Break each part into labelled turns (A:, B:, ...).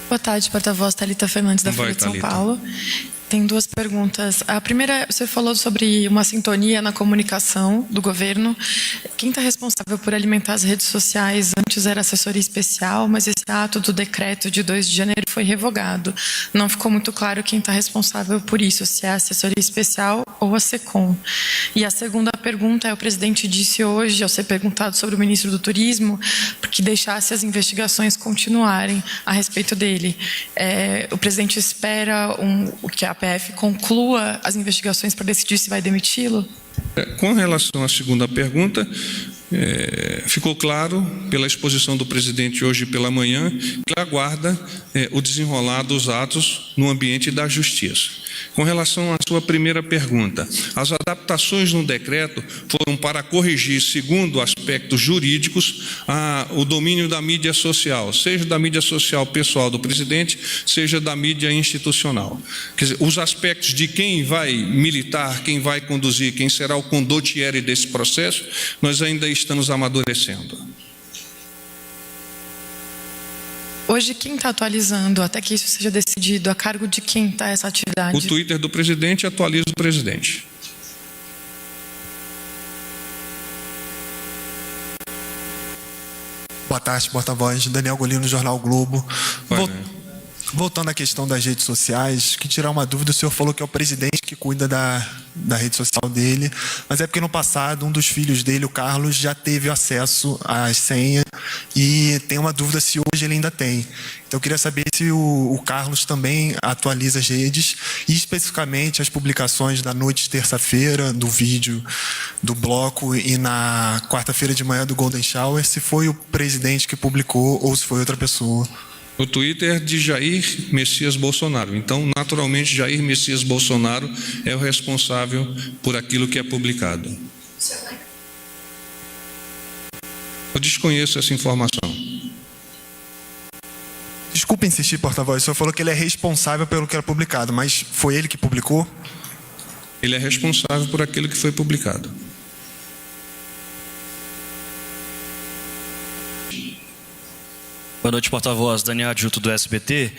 A: Boa tarde, porta-voz Thalita Fernandes, da Folha de São Paulo. Tem duas perguntas. A primeira, você falou sobre uma sintonia na comunicação do governo. Quem está responsável por alimentar as redes sociais antes era a assessoria especial, mas esse ato do decreto de 2 de janeiro foi revogado. Não ficou muito claro quem está responsável por isso, se é a assessoria especial ou a SECOM. E a segunda pergunta é, o presidente disse hoje, ao ser perguntado sobre o ministro do Turismo, que deixasse as investigações continuarem a respeito dele. O presidente espera que a PF conclua as investigações para decidir se vai demiti-lo?
B: Com relação à segunda pergunta, ficou claro pela exposição do presidente hoje pela manhã que aguarda o desenrolar dos atos no ambiente da justiça. Com relação à sua primeira pergunta, as adaptações no decreto foram para corrigir, segundo aspectos jurídicos, o domínio da mídia social, seja da mídia social pessoal do presidente, seja da mídia institucional. Quer dizer, os aspectos de quem vai militar, quem vai conduzir, quem será o condottiere desse processo, nós ainda estamos amadurecendo.
A: Hoje, quem está atualizando, até que isso seja decidido, a cargo de quem está essa atividade?
B: O Twitter do presidente atualiza o presidente.
C: Boa tarde, porta-voz. Daniel Golino, Jornal o Globo. Voltando à questão das redes sociais, que tirar uma dúvida, o senhor falou que é o presidente que cuida da rede social dele, mas é porque no passado um dos filhos dele, o Carlos, já teve acesso à senha e tem uma dúvida se hoje ele ainda tem. Então eu queria saber se o Carlos também atualiza as redes e especificamente as publicações da noite de terça-feira, do vídeo do bloco e na quarta-feira de manhã do Golden Shower, se foi o presidente que publicou ou se foi outra pessoa.
B: O Twitter de Jair Messias Bolsonaro. Então, naturalmente, Jair Messias Bolsonaro é o responsável por aquilo que é publicado. Eu desconheço essa informação.
C: Desculpe insistir, porta-voz. O senhor falou que ele é responsável pelo que era publicado, mas foi ele que publicou?
B: Ele é responsável por aquilo que foi publicado.
D: Boa noite, porta-voz. Daniel Adjuto, do SBT.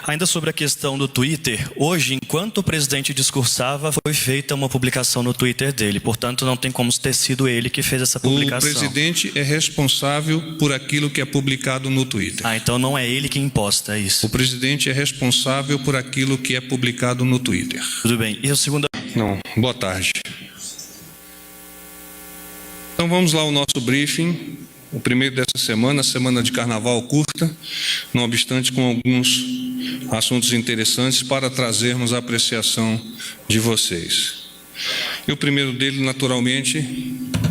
D: Ainda sobre a questão do Twitter, hoje, enquanto o presidente discursava, foi feita uma publicação no Twitter dele. Portanto, não tem como ter sido ele que fez essa publicação.
B: O presidente é responsável por aquilo que é publicado no Twitter.
D: Então não é ele que imposta isso.
B: O presidente é responsável por aquilo que é publicado no Twitter.
D: Tudo bem. E a segunda...
B: Não, boa tarde. Então vamos lá ao nosso briefing. O primeiro dessa semana, semana de carnaval curta, não obstante com alguns assuntos interessantes para trazermos a apreciação de vocês. E o primeiro dele, naturalmente,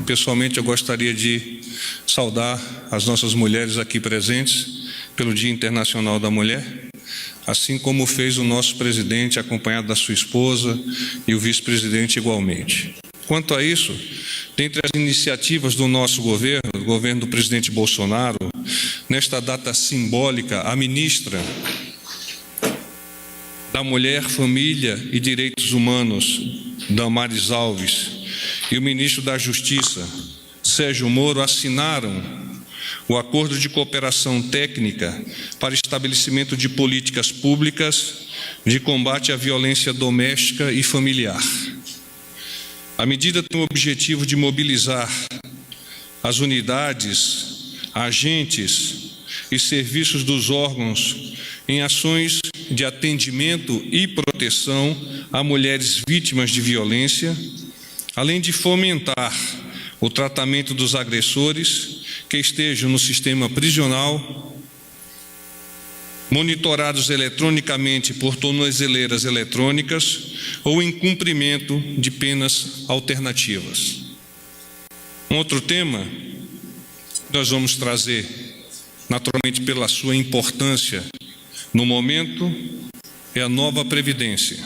B: pessoalmente eu gostaria de saudar as nossas mulheres aqui presentes pelo Dia Internacional da Mulher, assim como fez o nosso presidente, acompanhado da sua esposa e o vice-presidente igualmente. Quanto a isso, dentre as iniciativas do nosso governo, do governo do presidente Bolsonaro, nesta data simbólica, a ministra da Mulher, Família e Direitos Humanos, Damares Alves, e o ministro da Justiça, Sérgio Moro, assinaram o Acordo de Cooperação Técnica para estabelecimento de políticas públicas de combate à violência doméstica e familiar. A medida tem o objetivo de mobilizar as unidades, agentes e serviços dos órgãos em ações de atendimento e proteção a mulheres vítimas de violência, além de fomentar o tratamento dos agressores que estejam no sistema prisional, monitorados eletronicamente por tornozeleiras eletrônicas ou em cumprimento de penas alternativas. Um outro tema que nós vamos trazer, naturalmente pela sua importância no momento, é a nova Previdência.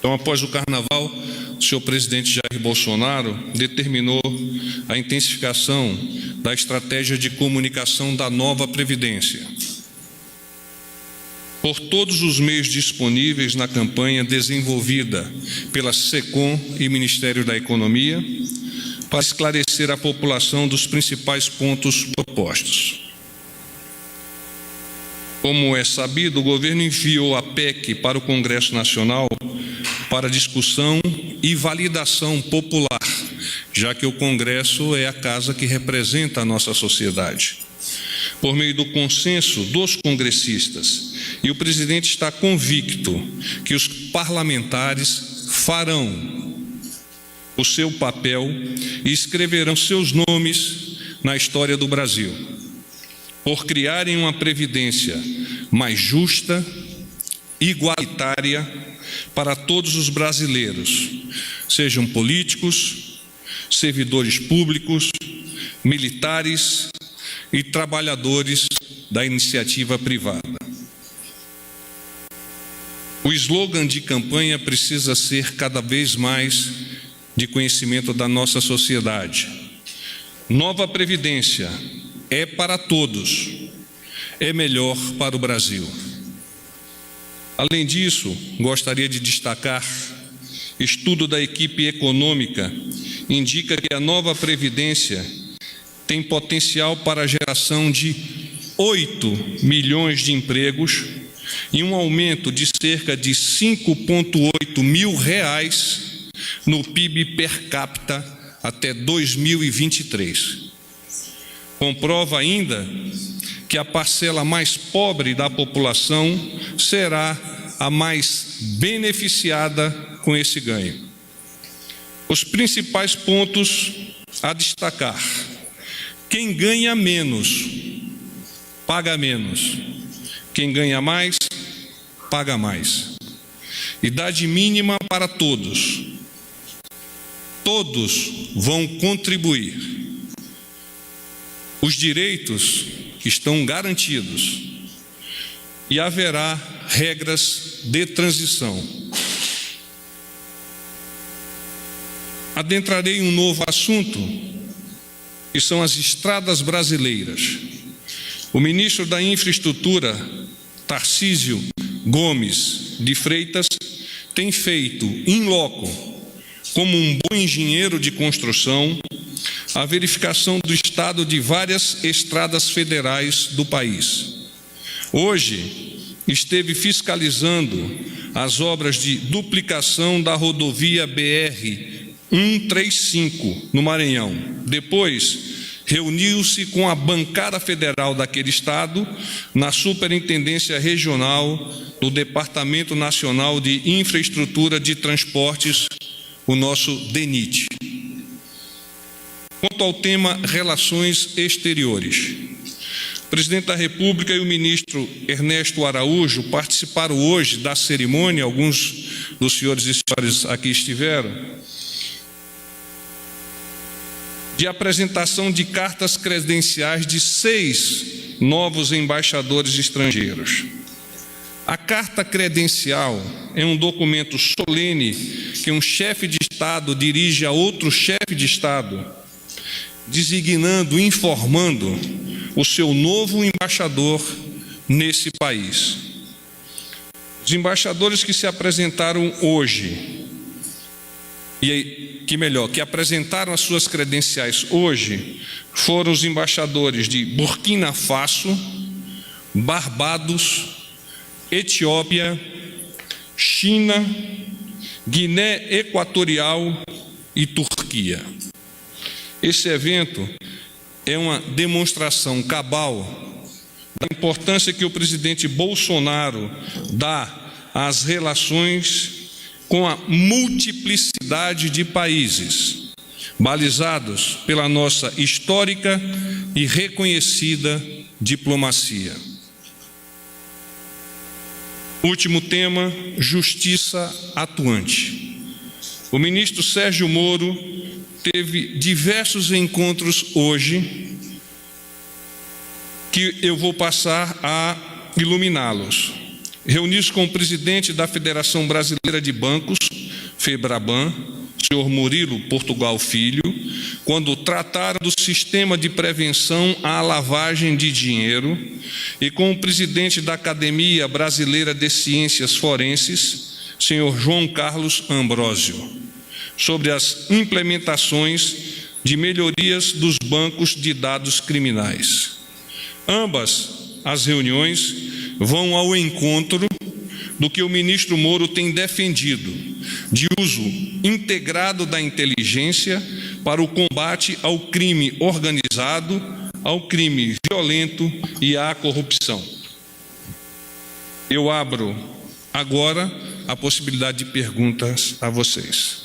B: Então, após o Carnaval, o senhor presidente Jair Bolsonaro determinou a intensificação da estratégia de comunicação da nova Previdência, por todos os meios disponíveis na campanha desenvolvida pela SECOM e Ministério da Economia, para esclarecer a população dos principais pontos propostos. Como é sabido, o governo enviou a PEC para o Congresso Nacional para discussão e validação popular, já que o Congresso é a casa que representa a nossa sociedade. Por meio do consenso dos congressistas, e o presidente está convicto que os parlamentares farão o seu papel e escreverão seus nomes na história do Brasil, por criarem uma previdência mais justa, igualitária para todos os brasileiros, sejam políticos, servidores públicos, militares e trabalhadores da iniciativa privada. O slogan de campanha precisa ser cada vez mais de conhecimento da nossa sociedade. Nova Previdência é para todos, é melhor para o Brasil. Além disso, gostaria de destacar, estudo da equipe econômica indica que a nova Previdência tem potencial para a geração de 8 milhões de empregos e um aumento de cerca de 5,8 mil reais no PIB per capita até 2023. Comprova ainda que a parcela mais pobre da população será a mais beneficiada com esse ganho. Os principais pontos a destacar: quem ganha menos, paga menos. Quem ganha mais, paga mais. Idade mínima para todos. Todos vão contribuir. Os direitos estão garantidos e haverá regras de transição. Adentrarei em um novo assunto, que são as estradas brasileiras. O ministro da Infraestrutura, Tarcísio Gomes de Freitas, tem feito in loco, como um bom engenheiro de construção, a verificação do estado de várias estradas federais do país. Hoje, esteve fiscalizando as obras de duplicação da rodovia BR-135, no Maranhão. Depois, reuniu-se com a bancada federal daquele estado, na Superintendência Regional do Departamento Nacional de Infraestrutura de Transportes, o nosso DENIT. Quanto ao tema Relações Exteriores, o presidente da República e o ministro Ernesto Araújo participaram hoje da cerimônia, alguns dos senhores e senhoras aqui estiveram, de apresentação de cartas credenciais de 6 novos embaixadores estrangeiros. A carta credencial é um documento solene que um chefe de Estado dirige a outro chefe de Estado, designando, informando o seu novo embaixador nesse país. Os embaixadores que se apresentaram hoje, que apresentaram as suas credenciais hoje, foram os embaixadores de Burkina Faso, Barbados, Etiópia, China, Guiné Equatorial e Turquia. Esse evento é uma demonstração cabal da importância que o presidente Bolsonaro dá às relações com a multiplicidade de países, balizados pela nossa histórica e reconhecida diplomacia. Último tema, justiça atuante. O ministro Sérgio Moro teve diversos encontros hoje, que eu vou passar a iluminá-los. Reuni-se com o presidente da Federação Brasileira de Bancos, FEBRABAN, senhor Murilo Portugal Filho, quando trataram do sistema de prevenção à lavagem de dinheiro, e com o presidente da Academia Brasileira de Ciências Forenses, senhor João Carlos Ambrósio, sobre as implementações de melhorias dos bancos de dados criminais. Ambas as reuniões vão ao encontro do que o ministro Moro tem defendido, de uso integrado da inteligência para o combate ao crime organizado, ao crime violento e à corrupção. Eu abro agora a possibilidade de perguntas a vocês.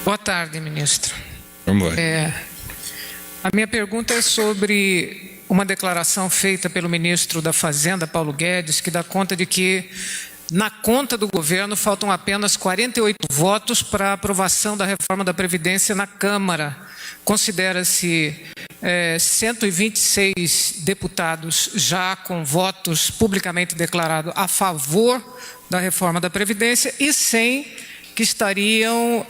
E: Boa tarde, ministro.
B: Vamos lá.
E: A minha pergunta é sobre uma declaração feita pelo ministro da Fazenda, Paulo Guedes, que dá conta de que na conta do governo faltam apenas 48 votos para a aprovação da reforma da Previdência na Câmara. Considera-se 126 deputados já com votos publicamente declarados a favor da reforma da Previdência e 100 que estariam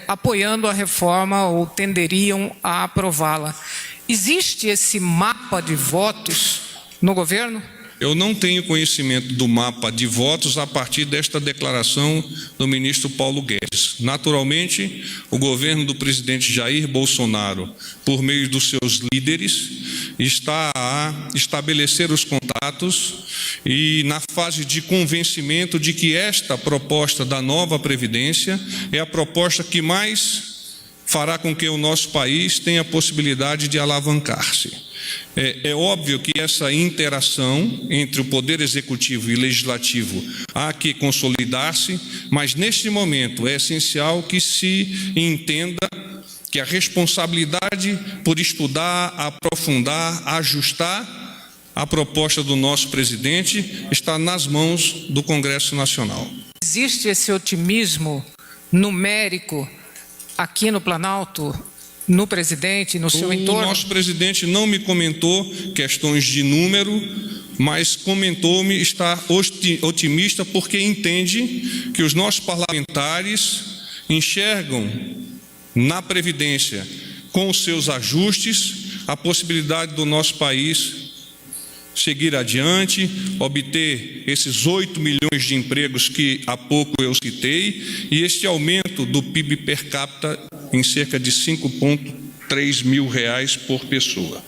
E: apoiando a reforma ou tenderiam a aprová-la. Existe esse mapa de votos no governo?
B: Eu não tenho conhecimento do mapa de votos a partir desta declaração do ministro Paulo Guedes. Naturalmente, o governo do presidente Jair Bolsonaro, por meio dos seus líderes, está a estabelecer os contatos e na fase de convencimento de que esta proposta da nova Previdência é a proposta que mais fará com que o nosso país tenha a possibilidade de alavancar-se. É óbvio que essa interação entre o Poder Executivo e Legislativo há que consolidar-se, mas neste momento é essencial que se entenda que a responsabilidade por estudar, aprofundar, ajustar a proposta do nosso presidente está nas mãos do Congresso Nacional.
E: Existe esse otimismo numérico aqui no Planalto, no presidente, no seu entorno?
B: O nosso presidente não me comentou questões de número, mas comentou-me estar otimista porque entende que os nossos parlamentares enxergam na Previdência, com os seus ajustes, a possibilidade do nosso país seguir adiante, obter esses 8 milhões de empregos que há pouco eu citei e este aumento do PIB per capita em cerca de 5,3 mil reais por pessoa.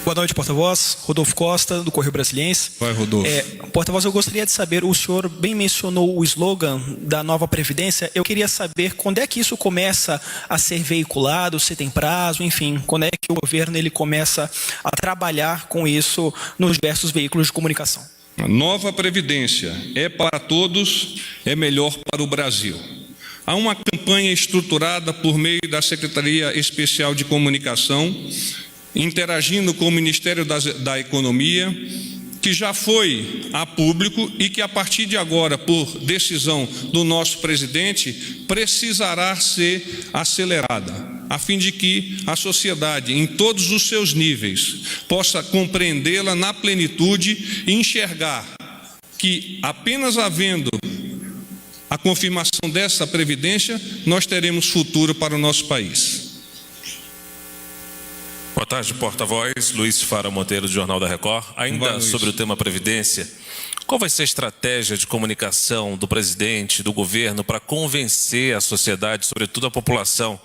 F: Boa noite, porta-voz. Rodolfo Costa, do Correio Brasiliense.
B: Vai, Rodolfo.
F: Porta-voz, eu gostaria de saber, o senhor bem mencionou o slogan da nova Previdência, eu queria saber quando é que isso começa a ser veiculado, se tem prazo, enfim, quando é que o governo ele começa a trabalhar com isso nos diversos veículos de comunicação.
B: A nova Previdência é para todos, é melhor para o Brasil. Há uma campanha estruturada por meio da Secretaria Especial de Comunicação, interagindo com o Ministério da Economia, que já foi a público e que a partir de agora, por decisão do nosso presidente, precisará ser acelerada, a fim de que a sociedade, em todos os seus níveis, possa compreendê-la na plenitude e enxergar que apenas havendo a confirmação dessa Previdência, nós teremos futuro para o nosso país.
G: Boa tarde, porta-voz. Luiz Fara Monteiro, do Jornal da Record. Ainda sobre o tema Previdência, qual vai ser a estratégia de comunicação do presidente, do governo, para convencer a sociedade, sobretudo a população,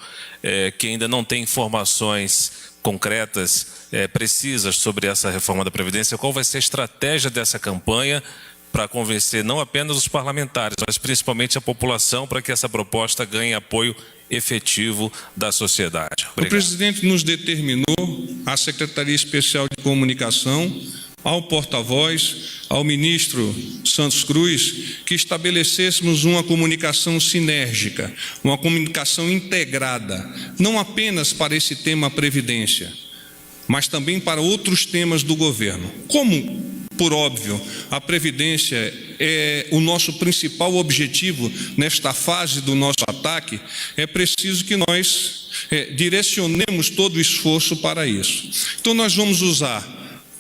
G: que ainda não tem informações concretas, precisas sobre essa reforma da Previdência? Qual vai ser a estratégia dessa campanha para convencer não apenas os parlamentares, mas principalmente a população, para que essa proposta ganhe apoio efetivo da sociedade? Obrigado.
B: O presidente nos determinou, à Secretaria Especial de Comunicação, ao porta-voz, ao ministro Santos Cruz, que estabelecêssemos uma comunicação sinérgica, uma comunicação integrada, não apenas para esse tema Previdência, mas também para outros temas do governo. Como, por óbvio, a Previdência é o nosso principal objetivo nesta fase do nosso ataque, é preciso que nós direcionemos todo o esforço para isso. Então nós vamos usar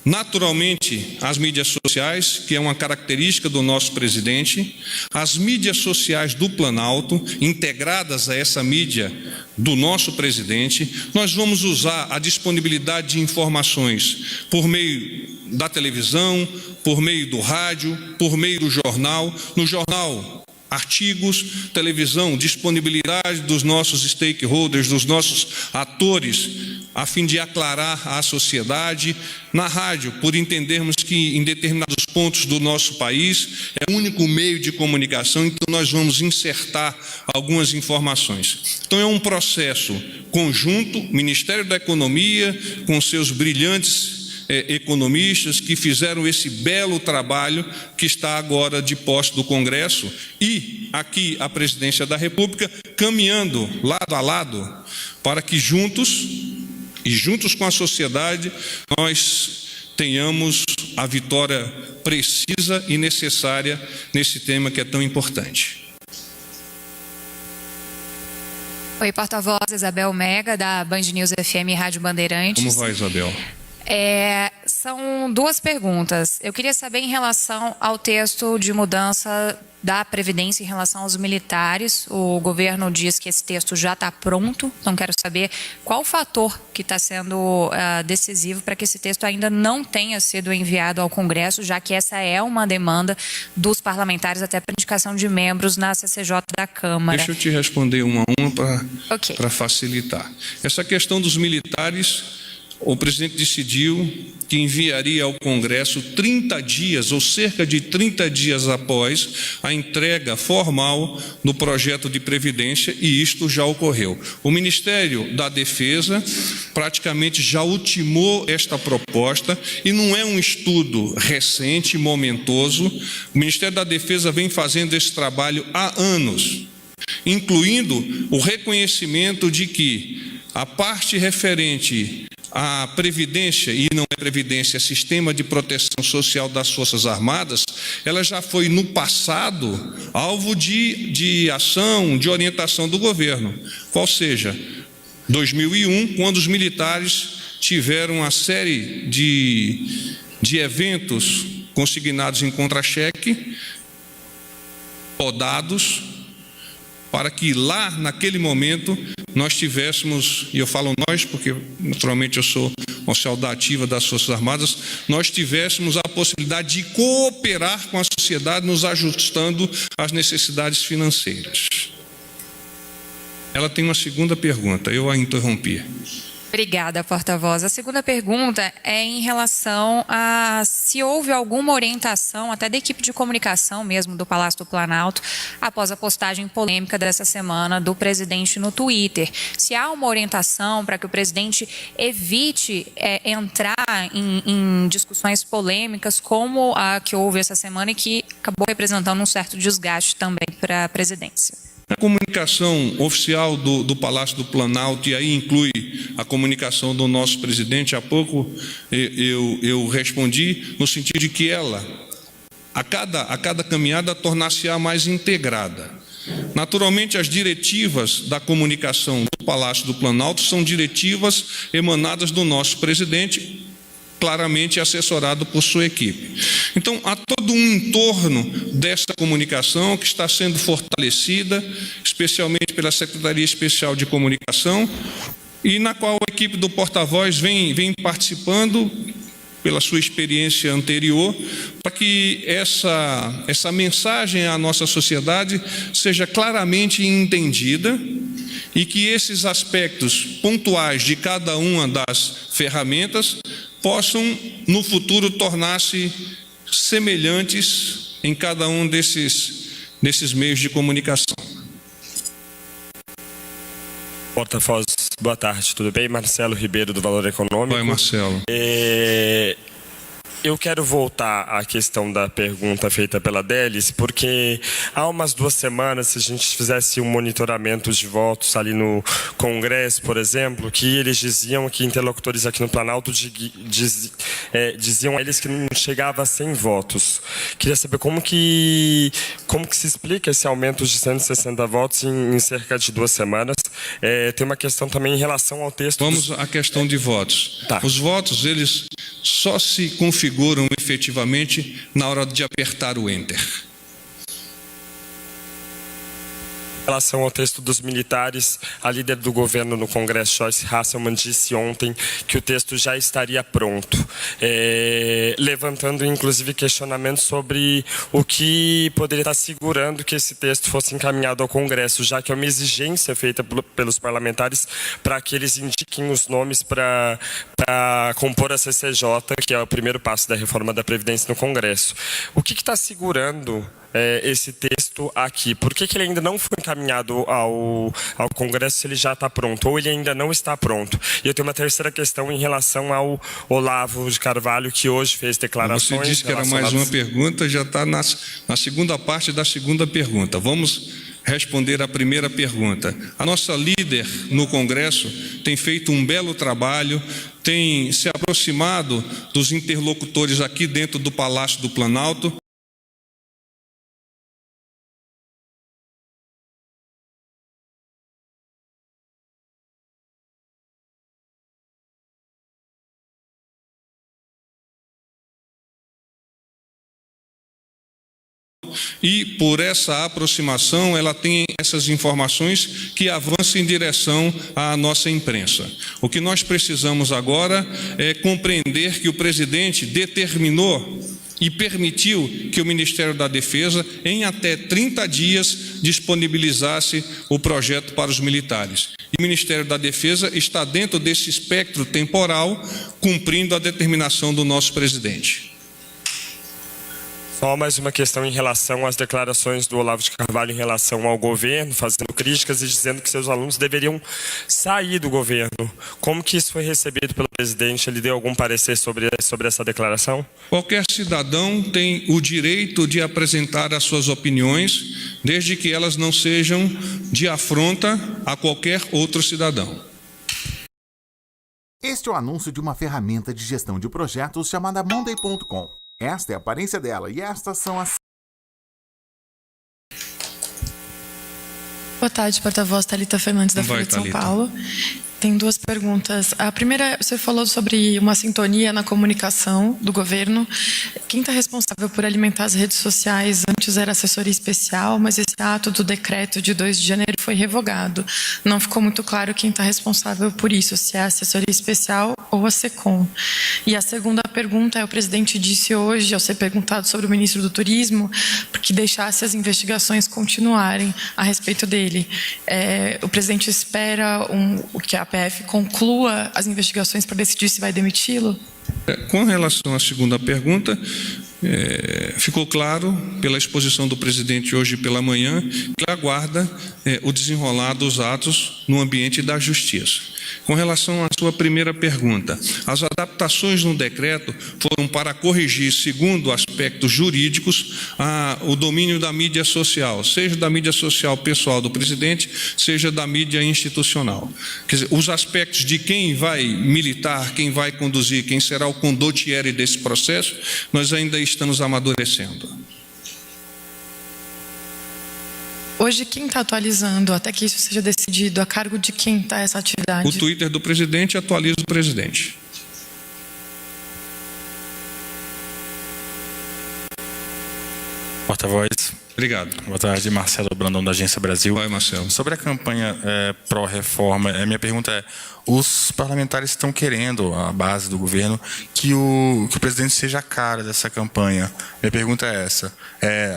B: naturalmente as mídias sociais, que é uma característica do nosso presidente, as mídias sociais do Planalto, integradas a essa mídia do nosso presidente. Nós vamos usar a disponibilidade de informações por meio da televisão, por meio do rádio, por meio do jornal. No jornal artigos, televisão, disponibilidade dos nossos stakeholders, dos nossos atores, a fim de aclarar à sociedade, na rádio, por entendermos que em determinados pontos do nosso país é o único meio de comunicação, então nós vamos insertar algumas informações. Então é um processo conjunto, Ministério da Economia, com seus brilhantes economistas que fizeram esse belo trabalho que está agora de posse do Congresso e aqui a Presidência da República caminhando lado a lado para que juntos com a sociedade nós tenhamos a vitória precisa e necessária nesse tema que é tão importante.
H: Oi, porta-voz Isabel Mega, da Band News FM e Rádio Bandeirantes.
B: Como vai, Isabel?
H: São duas perguntas. Eu queria saber em relação ao texto de mudança da Previdência em relação aos militares. O governo diz que esse texto já está pronto, então quero saber qual o fator que está sendo decisivo para que esse texto ainda não tenha sido enviado ao Congresso, já que essa é uma demanda dos parlamentares até para indicação de membros na CCJ da Câmara.
B: Deixa eu te responder uma a uma para facilitar. Essa questão dos militares, o presidente decidiu que enviaria ao Congresso 30 dias, ou cerca de 30 dias após a entrega formal do projeto de Previdência, e isto já ocorreu. O Ministério da Defesa praticamente já ultimou esta proposta, e não é um estudo recente, momentoso. O Ministério da Defesa vem fazendo esse trabalho há anos, incluindo o reconhecimento de que a parte referente à Previdência, e não é Previdência, é Sistema de Proteção Social das Forças Armadas, ela já foi no passado alvo de ação, de orientação do governo. Qual seja, 2001, quando os militares tiveram uma série de eventos consignados em contra-cheque, podados, para que lá, naquele momento, nós tivéssemos, e eu falo nós porque naturalmente eu sou oficial da ativa das Forças Armadas, nós tivéssemos a possibilidade de cooperar com a sociedade, nos ajustando às necessidades financeiras. Ela tem uma segunda pergunta, eu a interrompi.
H: Obrigada, porta-voz. A segunda pergunta é em relação a se houve alguma orientação, até da equipe de comunicação mesmo do Palácio do Planalto, após a postagem polêmica dessa semana do presidente no Twitter. Se há uma orientação para que o presidente evite entrar em discussões polêmicas como a que houve essa semana e que acabou representando um certo desgaste também para a presidência.
B: A comunicação oficial do Palácio do Planalto, e aí inclui a comunicação do nosso presidente, há pouco eu respondi no sentido de que ela, a cada caminhada, tornar-se-á mais integrada. Naturalmente, as diretivas da comunicação do Palácio do Planalto são diretivas emanadas do nosso presidente, claramente assessorado por sua equipe. Então, há todo um entorno dessa comunicação que está sendo fortalecida, especialmente pela Secretaria Especial de Comunicação, e na qual a equipe do porta-voz vem participando pela sua experiência anterior, para que essa mensagem à nossa sociedade seja claramente entendida e que esses aspectos pontuais de cada uma das ferramentas possam, no futuro, tornar-se semelhantes em cada um desses meios de comunicação.
I: Porta-voz, boa tarde, tudo bem? Marcelo Ribeiro, do Valor Econômico.
B: Oi, Marcelo.
I: Eu quero voltar à questão da pergunta feita pela Délis, porque há umas 2 semanas, se a gente fizesse um monitoramento de votos ali no Congresso, por exemplo, que eles diziam que interlocutores aqui no Planalto diziam a eles que não chegava a 100 votos. Queria saber como que se explica esse aumento de 160 votos em cerca de 2 semanas. Tem uma questão também em relação ao texto...
B: Vamos à questão de votos.
I: Tá.
B: Os votos, eles só se configuram efetivamente na hora de apertar o Enter.
I: Em relação ao texto dos militares, a líder do governo no Congresso, Joyce Hasselmann, disse ontem que o texto já estaria pronto, levantando inclusive questionamentos sobre o que poderia estar segurando que esse texto fosse encaminhado ao Congresso, já que é uma exigência feita pelos parlamentares para que eles indiquem os nomes para compor a CCJ, que é o primeiro passo da reforma da Previdência no Congresso. O que está segurando esse texto aqui? Por que ele ainda não foi encaminhado ao Congresso se ele já está pronto? Ou ele ainda não está pronto? E eu tenho uma terceira questão em relação ao Olavo de Carvalho, que hoje fez declarações...
B: Você disse que era mais uma pergunta, já está na segunda parte da segunda pergunta. Vamos responder a primeira pergunta. A nossa líder no Congresso tem feito um belo trabalho, tem se aproximado dos interlocutores aqui dentro do Palácio do Planalto. E por essa aproximação ela tem essas informações que avançam em direção à nossa imprensa. O que nós precisamos agora é compreender que o presidente determinou e permitiu que o Ministério da Defesa, em até 30 dias, disponibilizasse o projeto para os militares. E o Ministério da Defesa está dentro desse espectro temporal, cumprindo a determinação do nosso presidente.
I: Só mais uma questão em relação às declarações do Olavo de Carvalho em relação ao governo, fazendo críticas e dizendo que seus alunos deveriam sair do governo. Como que isso foi recebido pelo presidente? Ele deu algum parecer sobre essa declaração?
B: Qualquer cidadão tem o direito de apresentar as suas opiniões, desde que elas não sejam de afronta a qualquer outro cidadão.
J: Este é o anúncio de uma ferramenta de gestão de projetos chamada Monday.com. Esta é a aparência dela e estas são as...
A: Boa tarde, porta-voz Thalita Fernandes, da Folha de São Paulo. Tem duas perguntas. A primeira, você falou sobre uma sintonia na comunicação do governo. Quem está responsável por alimentar as redes sociais antes era a assessoria especial, mas esse ato do decreto de 2 de janeiro foi revogado. Não ficou muito claro quem está responsável por isso, se é a assessoria especial ou a SECOM. E a segunda pergunta é, o presidente disse hoje, ao ser perguntado sobre o ministro do Turismo, que deixasse as investigações continuarem a respeito dele. O presidente espera que a PF conclua as investigações para decidir se vai demiti-lo?
B: Com relação à segunda pergunta, ficou claro pela exposição do presidente hoje pela manhã que aguarda o desenrolar dos atos no ambiente da justiça. Com relação à sua primeira pergunta, as adaptações no decreto foram para corrigir, segundo aspectos jurídicos, o domínio da mídia social, seja da mídia social pessoal do presidente, seja da mídia institucional. Quer dizer, os aspectos de quem vai militar, quem vai conduzir, quem será o condottiere desse processo, nós ainda estamos amadurecendo.
A: Hoje, quem está atualizando, até que isso seja decidido, a cargo de quem está essa atividade?
B: O Twitter do presidente atualiza o presidente.
K: Porta-voz.
B: Obrigado.
K: Boa tarde, Marcelo Brandão, da Agência Brasil.
B: Vai, Marcelo.
K: Sobre a campanha pró-reforma, minha pergunta é, os parlamentares estão querendo, a base do governo, que o presidente seja a cara dessa campanha. Minha pergunta é essa,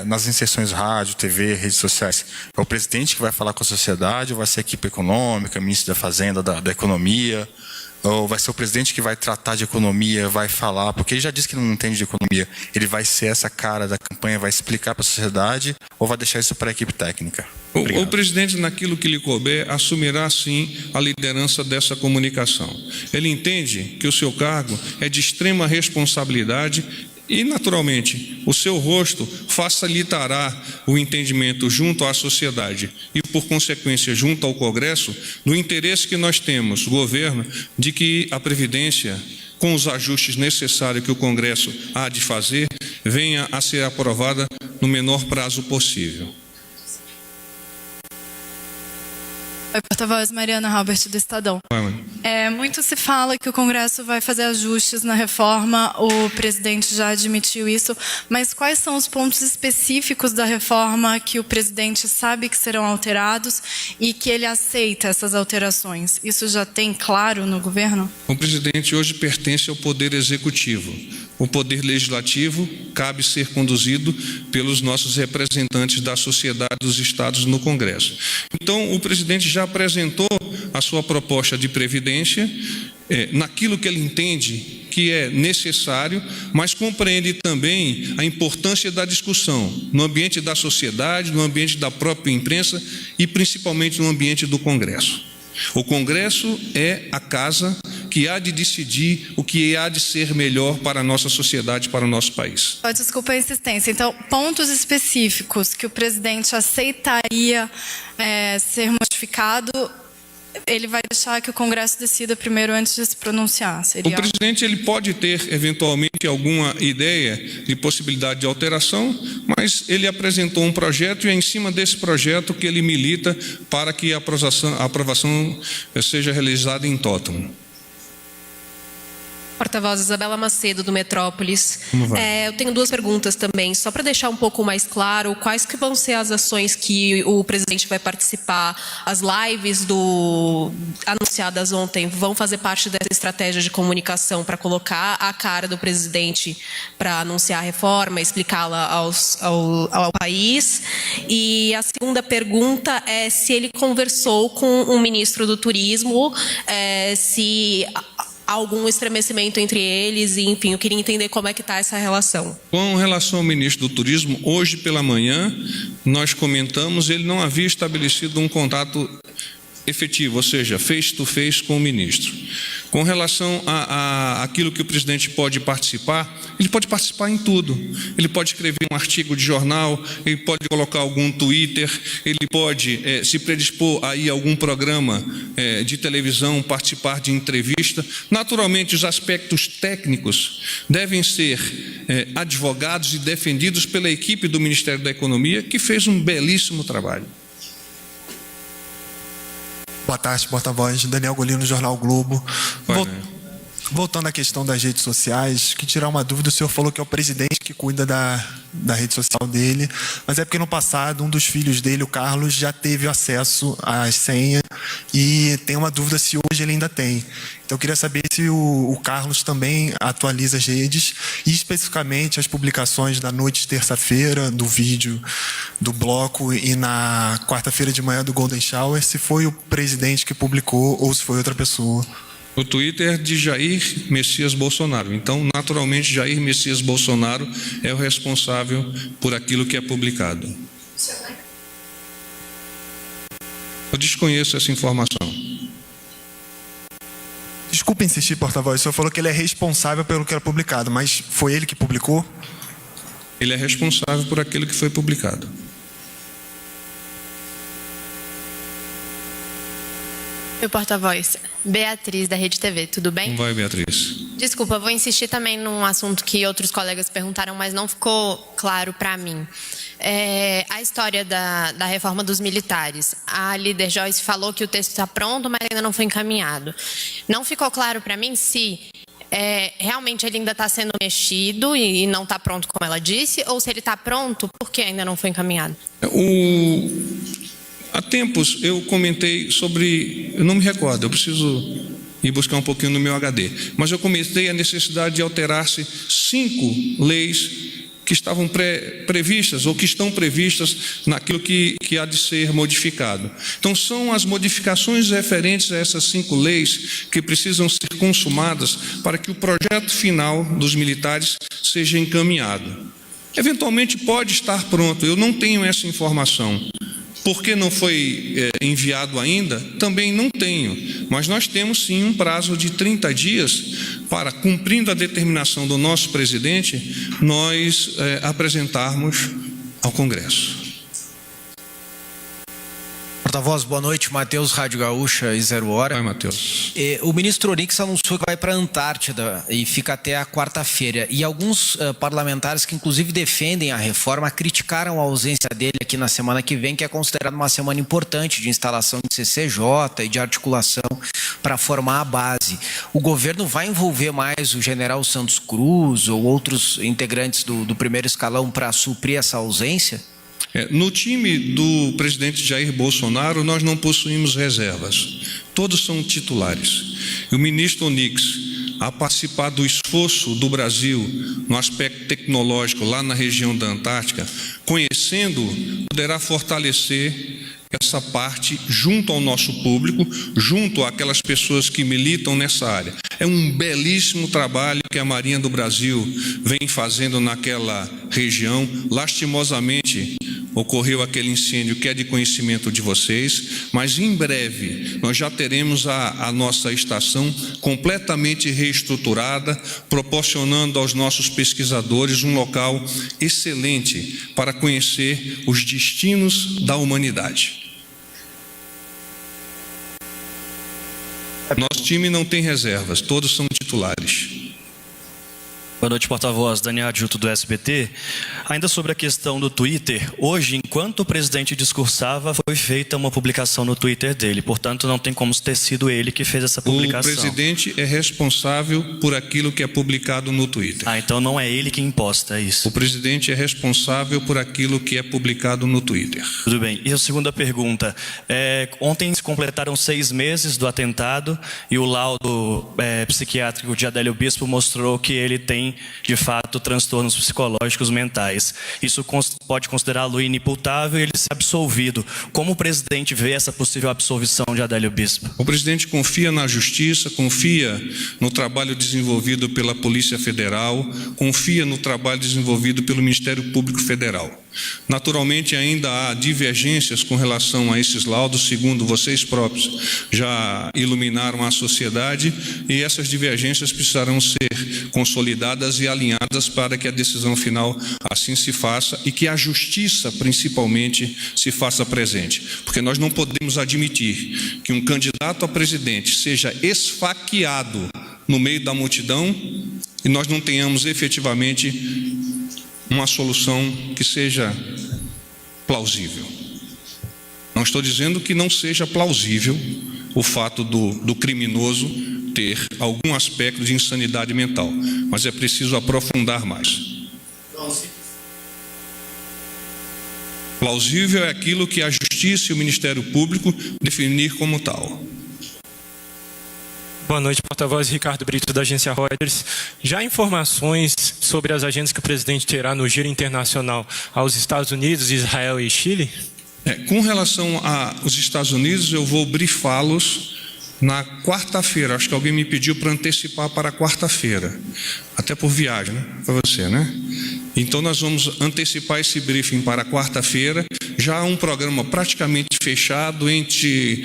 K: nas inserções rádio, TV, redes sociais, é o presidente que vai falar com a sociedade ou vai ser a equipe econômica, ministro da Fazenda, da Economia? Ou vai ser o presidente que vai tratar de economia, vai falar, porque ele já disse que não entende de economia, ele vai ser essa cara da campanha, vai explicar para a sociedade, ou vai deixar isso para a equipe técnica?
B: O presidente, naquilo que lhe couber, assumirá sim a liderança dessa comunicação. Ele entende que o seu cargo é de extrema responsabilidade e, naturalmente, o seu rosto facilitará o entendimento junto à sociedade e, por consequência, junto ao Congresso, do interesse que nós temos, governo, de que a Previdência, com os ajustes necessários que o Congresso há de fazer, venha a ser aprovada no menor prazo possível.
L: Oi, porta-voz Mariana Halbert, do Estadão. Muito se fala que o Congresso vai fazer ajustes na reforma, o presidente já admitiu isso, mas quais são os pontos específicos da reforma que o presidente sabe que serão alterados e que ele aceita essas alterações? Isso já tem claro no governo?
B: O presidente hoje pertence ao Poder Executivo. O Poder Legislativo cabe ser conduzido pelos nossos representantes da sociedade dos estados no Congresso. Então, o presidente já apresentou a sua proposta de previdência naquilo que ele entende que é necessário, mas compreende também a importância da discussão no ambiente da sociedade, no ambiente da própria imprensa e principalmente no ambiente do Congresso. O Congresso é a casa que há de decidir o que há de ser melhor para a nossa sociedade, para o nosso país.
L: Desculpa a insistência. Então, pontos específicos que o presidente aceitaria ser modificado, ele vai deixar que o Congresso decida primeiro antes de se pronunciar?
B: O presidente ele pode ter, eventualmente, alguma ideia de possibilidade de alteração, mas ele apresentou um projeto e é em cima desse projeto que ele milita para que a aprovação seja realizada em totum.
M: Porta-voz Isabela Macedo, do Metrópolis. Eu tenho duas perguntas também, só para deixar um pouco mais claro, quais que vão ser as ações que o presidente vai participar? As lives anunciadas ontem vão fazer parte dessa estratégia de comunicação para colocar a cara do presidente para anunciar a reforma, explicá-la ao país? E a segunda pergunta é se ele conversou com o ministro do Turismo, se algum estremecimento entre eles, e, enfim, eu queria entender como é que está essa relação.
B: Com relação ao ministro do Turismo, hoje pela manhã, nós comentamos, ele não havia estabelecido um contato efetivo, ou seja, face to face com o ministro. Com relação a aquilo que o presidente pode participar, ele pode participar em tudo. Ele pode escrever um artigo de jornal, ele pode colocar algum Twitter, ele pode se predispor a ir a algum programa de televisão, participar de entrevista. Naturalmente, os aspectos técnicos devem ser advogados e defendidos pela equipe do Ministério da Economia, que fez um belíssimo trabalho.
C: Boa tarde, porta-voz. Daniel Golino, Jornal Globo. Voltando à questão das redes sociais, que tirar uma dúvida, o senhor falou que é o presidente que cuida da rede social dele, mas é porque no passado um dos filhos dele, o Carlos, já teve acesso à senha e tem uma dúvida se hoje ele ainda tem. Então eu queria saber se o Carlos também atualiza as redes e especificamente as publicações da noite de terça-feira, do vídeo do bloco e na quarta-feira de manhã do Golden Shower, se foi o presidente que publicou ou se foi outra pessoa.
B: O Twitter de Jair Messias Bolsonaro. Então, naturalmente, Jair Messias Bolsonaro é o responsável por aquilo que é publicado. Eu desconheço essa informação.
C: Desculpa insistir, porta-voz. O senhor falou que ele é responsável pelo que era publicado, mas foi ele que publicou?
B: Ele é responsável por aquilo que foi publicado.
N: Meu porta-voz, Beatriz, da Rede TV, tudo bem?
B: Como vai, Beatriz?
N: Desculpa, vou insistir também num assunto que outros colegas perguntaram, mas não ficou claro para mim. A história da reforma dos militares. A líder Joyce falou que o texto está pronto, mas ainda não foi encaminhado. Não ficou claro para mim se realmente ele ainda está sendo mexido e não está pronto, como ela disse, ou se ele está pronto porque ainda não foi encaminhado.
B: Há tempos eu comentei sobre, eu não me recordo, eu preciso ir buscar um pouquinho no meu HD, mas eu comentei a necessidade de alterar-se 5 leis que estavam previstas ou que estão previstas naquilo que há de ser modificado. Então são as modificações referentes a essas 5 leis que precisam ser consumadas para que o projeto final dos militares seja encaminhado. Eventualmente pode estar pronto, eu não tenho essa informação. Por que não foi enviado ainda? Também não tenho, mas nós temos sim um prazo de 30 dias para, cumprindo a determinação do nosso presidente, nós apresentarmos ao Congresso.
O: Porta-voz, boa noite. Matheus, Rádio Gaúcha e Zero Hora.
B: Oi, Matheus.
O: O ministro Onix anunciou que vai para a Antártida e fica até a quarta-feira. E alguns parlamentares que, inclusive, defendem a reforma, criticaram a ausência dele aqui na semana que vem, que é considerada uma semana importante de instalação de CCJ e de articulação para formar a base. O governo vai envolver mais o general Santos Cruz ou outros integrantes do primeiro escalão para suprir essa ausência?
B: No time do presidente Jair Bolsonaro, nós não possuímos reservas. Todos são titulares. E o ministro Onix, a participar do esforço do Brasil no aspecto tecnológico lá na região da Antártica, conhecendo, poderá fortalecer essa parte junto ao nosso público, junto àquelas pessoas que militam nessa área. É um belíssimo trabalho que a Marinha do Brasil vem fazendo naquela região. Lastimosamente, ocorreu aquele incêndio que é de conhecimento de vocês, mas em breve nós já teremos a nossa estação completamente reestruturada, proporcionando aos nossos pesquisadores um local excelente para conhecer os destinos da humanidade. Nosso time não tem reservas, todos são titulares.
D: Boa noite, porta-voz. Daniel Adjuto, do SBT. Ainda sobre a questão do Twitter, hoje, enquanto o presidente discursava, foi feita uma publicação no Twitter dele. Portanto, não tem como ter sido ele que fez essa publicação.
B: O presidente é responsável por aquilo que é publicado no Twitter.
D: Então não é ele que imposta, é isso?
B: O presidente é responsável por aquilo que é publicado no Twitter.
D: Tudo bem. E a segunda pergunta. Ontem se completaram 6 meses do atentado e o laudo psiquiátrico de Adélio Bispo mostrou que ele tem de fato transtornos psicológicos mentais. Isso pode considerá-lo inimputável e ele ser absolvido. Como o presidente vê essa possível absolvição de Adélio Bispo?
B: O presidente confia na justiça, confia no trabalho desenvolvido pela Polícia Federal, confia no trabalho desenvolvido pelo Ministério Público Federal. Naturalmente, ainda há divergências com relação a esses laudos, segundo vocês próprios já iluminaram a sociedade, e essas divergências precisarão ser consolidadas e alinhadas para que a decisão final assim se faça e que a justiça, principalmente, se faça presente. Porque nós não podemos admitir que um candidato a presidente seja esfaqueado no meio da multidão e nós não tenhamos efetivamente uma solução que seja plausível. Não estou dizendo que não seja plausível o fato do criminoso ter algum aspecto de insanidade mental, mas é preciso aprofundar mais. Plausível é aquilo que a Justiça e o Ministério Público definir como tal.
P: Boa noite, porta-voz Ricardo Brito, da agência Reuters. Já há informações sobre as agendas que o presidente terá no giro internacional aos Estados Unidos, Israel e Chile?
B: Com relação aos Estados Unidos, eu vou brifá-los na quarta-feira. Acho que alguém me pediu para antecipar para quarta-feira, até por viagem, né? Para você, né? Então nós vamos antecipar esse briefing para quarta-feira. Já há um programa praticamente fechado entre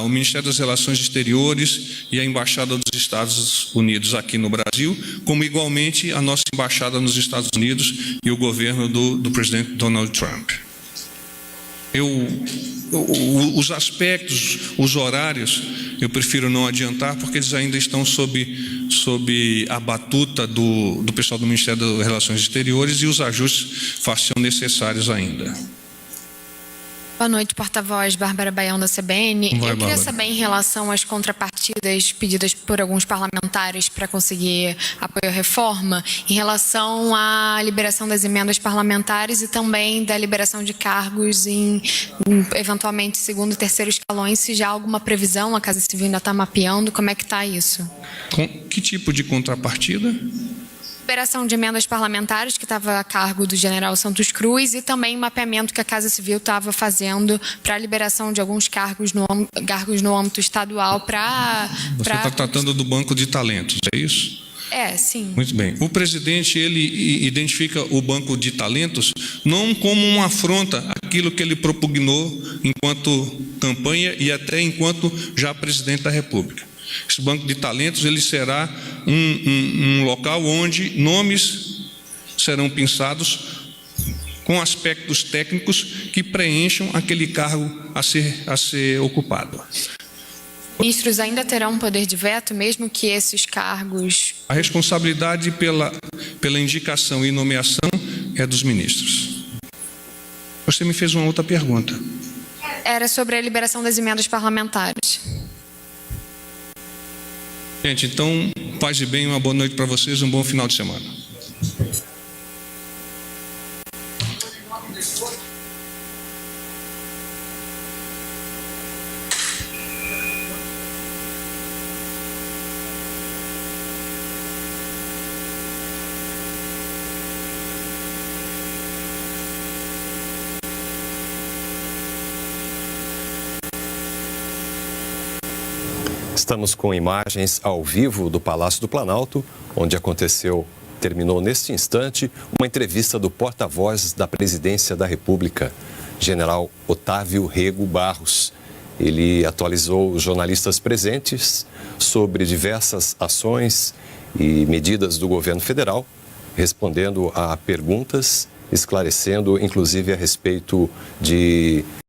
B: o Ministério das Relações Exteriores e a Embaixada dos Estados Unidos aqui no Brasil, como igualmente a nossa Embaixada nos Estados Unidos e o governo do presidente Donald Trump. Os aspectos, os horários, eu prefiro não adiantar porque eles ainda estão sob a batuta do pessoal do Ministério das Relações Exteriores e os ajustes façam necessários ainda.
N: Boa noite, porta-voz Bárbara Baião, da CBN. Eu queria saber, em relação às contrapartidas pedidas por alguns parlamentares para conseguir apoio à reforma, em relação à liberação das emendas parlamentares e também da liberação de cargos em eventualmente segundo e terceiro escalões, se já há alguma previsão, a Casa Civil ainda está mapeando, como é que está isso?
B: Com que tipo de contrapartida?
N: Liberação de emendas parlamentares, que estava a cargo do general Santos Cruz, e também mapeamento que a Casa Civil estava fazendo para a liberação de alguns cargos no âmbito estadual para...
B: Você está tratando do Banco de Talentos, é isso?
N: Sim.
B: Muito bem. O presidente, ele identifica o Banco de Talentos não como uma afronta àquilo que ele propugnou enquanto campanha e até enquanto já presidente da República. Esse Banco de Talentos ele será um local onde nomes serão pensados com aspectos técnicos que preencham aquele cargo a ser ocupado.
Q: Ministros ainda terão poder de veto, mesmo que esses cargos...
B: A responsabilidade pela indicação e nomeação é dos ministros. Você me fez uma outra pergunta.
Q: Era sobre a liberação das emendas parlamentares.
B: Gente, então, paz e bem, uma boa noite para vocês, um bom final de semana.
R: Estamos com imagens ao vivo do Palácio do Planalto, onde terminou neste instante, uma entrevista do porta-voz da Presidência da República, General Otávio Rego Barros. Ele atualizou os jornalistas presentes sobre diversas ações e medidas do governo federal, respondendo a perguntas, esclarecendo inclusive a respeito de